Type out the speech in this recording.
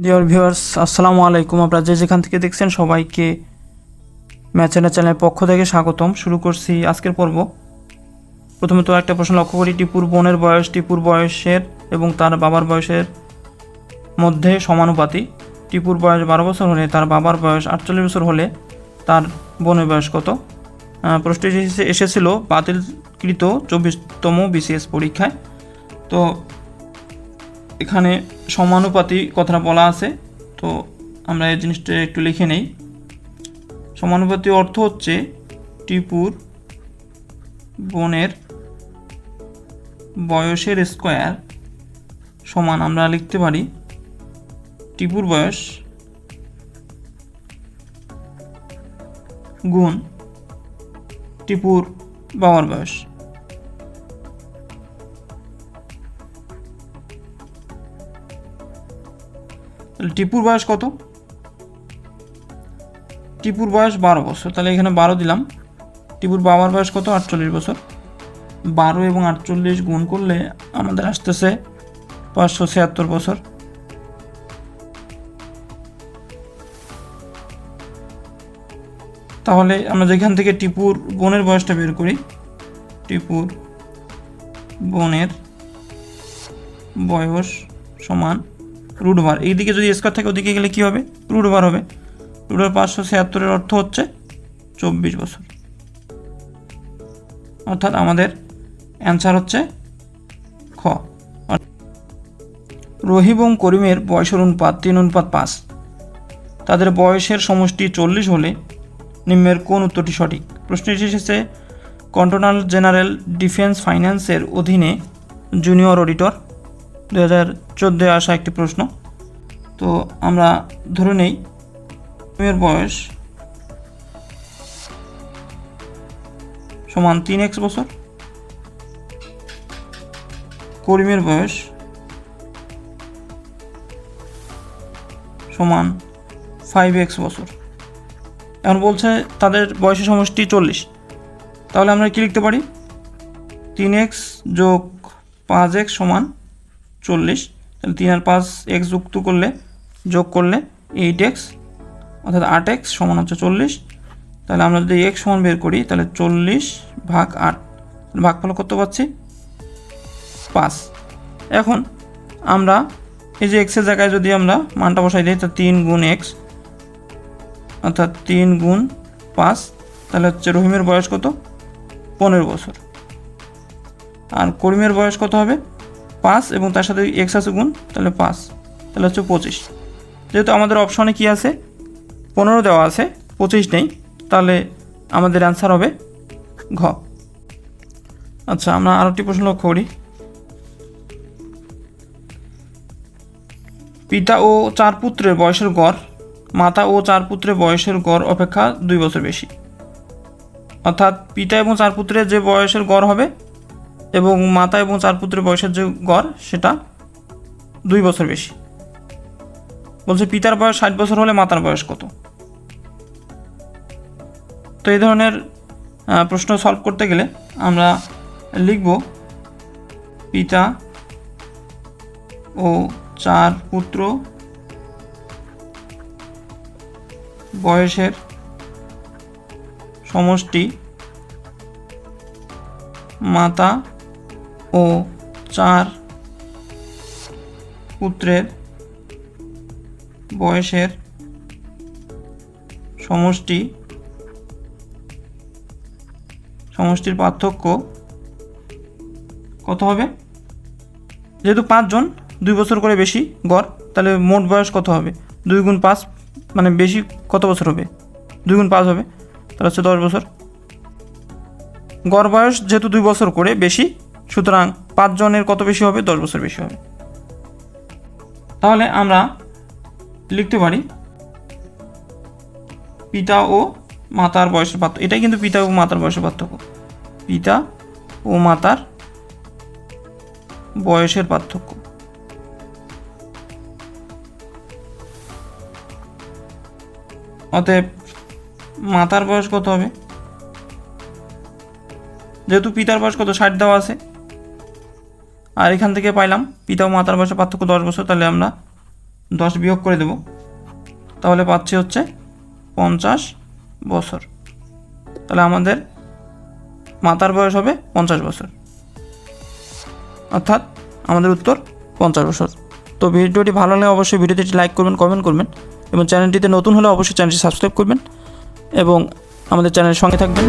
Dear viewers, আসসালামু আলাইকুম। আপনারা যে যেখান থেকে দেখছেন সবাইকে ম্যাচেনা চ্যানেলের পক্ষ থেকে স্বাগতম। শুরু করছি আজকের পর্ব। প্রথমে তো একটা প্রশ্ন লক্ষ্য করি, টিপুর বোনের বয়স টিপুর বয়সের এবং তার বাবার বয়সের মধ্যে সমানুপাতি। টিপুর বয়স 12 বছর হলে তার বাবার বয়স 48 বছর হলে তার বোনের বয়স কত? প্রশ্নটি এসেছিল বাতিলকৃত 24তম বিসিএস পরীক্ষায়। তো এখানে সমানুপাতি কথাটা বলা আছে, তো আমরা এই জিনিসটা একটু লিখে নেই। সমানুপাতি অর্থ হচ্ছে টিপুর বোনের বয়সের স্কোয়ার সমান, আমরা লিখতে পারি টিপুর বয়স গুণ টিপুর বাবার বয়স। টিপুর বয়স কত? টিপুর বয়স 12 বছর, তাহলে এখানে 12 দিলাম। টিপুর বাবার বয়স কত? 48 বছর। 12 এবং 48 গুণ করলে আমাদের আসতেছে 576 বছর। তাহলে আমরা যেখান থেকে টিপুর বোনের বয়সটা বের করি, টিপুর বোনের বয়স সমান রুট ভার, এইদিকে যদি স্কোয়ার থাকে ওদিকে গেলে কী হবে? রুট ভার হবে। রুট ভার 576 অর্থ হচ্ছে 24 বছর। অর্থাৎ আমাদের অ্যান্সার হচ্ছে খ। রহিম এবং করিমের বয়সের অনুপাত 3:5। তাদের বয়সের সমষ্টি 40 হলে নিম্নের কোন উত্তরটি সঠিক? প্রশ্নটি এসেছে কন্ট্রোলার জেনারেল ডিফেন্স ফাইন্যান্সের অধীনে জুনিয়র অডিটর, 2014 আসা একটি প্রশ্ন। তো আমরা ধরে নেই করিমের বয়স সমান 3x বছর, করিমের বয়স সমান 5x বছর। এখন বলছে তাদের বয়সের সমষ্টি 40, তাহলে আমরা কি লিখতে পারি? 3x যোগ 5x সমান 40। তাহলে 3 আর 5 x যোগ করলে 8x, অর্থাৎ 8x সমান হচ্ছে 40। তাহলে আমরা যদি x সমান বের করি তাহলে 40 ভাগ 8, ভাগফল কত পাচ্ছি? 5। এখন আমরা এই যে এক্সের জায়গায় যদি আমরা মানটা বসাই দিই, তা 3 গুণ x, অর্থাৎ 3 গুণ 5, তাহলে হচ্ছে রহিমের বয়স কত? 15 বছর। আর করিমের বয়স কত হবে? 5 এবং তার সাথে x আছে গুণ, তাহলে 5, তাহলে হচ্ছে 25। যেহেতু আমাদের অপশনে কি আছে? 15 দেওয়া আছে, 25 নেই, তাহলে আমাদের অ্যান্সার হবে ঘ। আচ্ছা, আমরা আরেকটি প্রশ্ন লক্ষ্য করি। পিতা ও 4 পুত্রের বয়সের গড় মাতা ও 4 পুত্রের বয়সের গড় অপেক্ষা 2 বছর বেশি। অর্থাৎ পিতা এবং 4 পুত্রের যে বয়সের গড় হবে এবং মাতা এবং 4 পুত্রের বয়সের যে গড় সেটা 2 বছর বেশি। বলছে পিতার বয়স 60 বছর হলে মাতার বয়স কত? তো এই ধরনের প্রশ্ন সলভ করতে গেলে আমরা লিখব পিতা ও 4 পুত্র বয়সের সমষ্টি মাতা ও 4 পুত্রের বয়সের সমষ্টির পার্থক্য কত হবে? যেহেতু 5 জন 2 বছর করে বেশি গড়, তাহলে মোট বয়স কত হবে? 2 গুণ 5 মানে বেশি কত বছর হবে? 2 গুণ 5 হবে, তাহলে হচ্ছে 10 বছর। গড় বয়স যেহেতু 2 বছর করে বেশি, সুতরাং 5 জনের কত বেশি হবে? 10 বছর বেশি হবে। তাহলে আমরা লিখতে পারি পিতা ও মাতার বয়সের পার্থক্য। এটাই কিন্তু পিতা ও মাতার বয়সের পার্থক্য, পিতা ও মাতার বয়সের পার্থক্য। অতএব মাতার বয়স কত হবে? যেহেতু পিতার বয়স কত 60 দেওয়া আছে, আর এখান থেকে পাইলাম পিতা ও মাতার বয়সের পার্থক্য 10 বছর, তাহলে আমরা 10 বিয়োগ করে দেব, তাহলে পাচ্ছি হচ্ছে 50 বছর। তাহলে আমাদের মাতার বয়স হবে 50 বছর, অর্থাৎ আমাদের উত্তর 50 বছর। তো ভিডিওটি ভালো লাগলে অবশ্যই ভিডিওটি লাইক করবেন, কমেন্ট করবেন এবং চ্যানেলটিতে নতুন হলে অবশ্যই চ্যানেলটি সাবস্ক্রাইব করবেন এবং আমাদের চ্যানেলের সঙ্গে থাকবেন।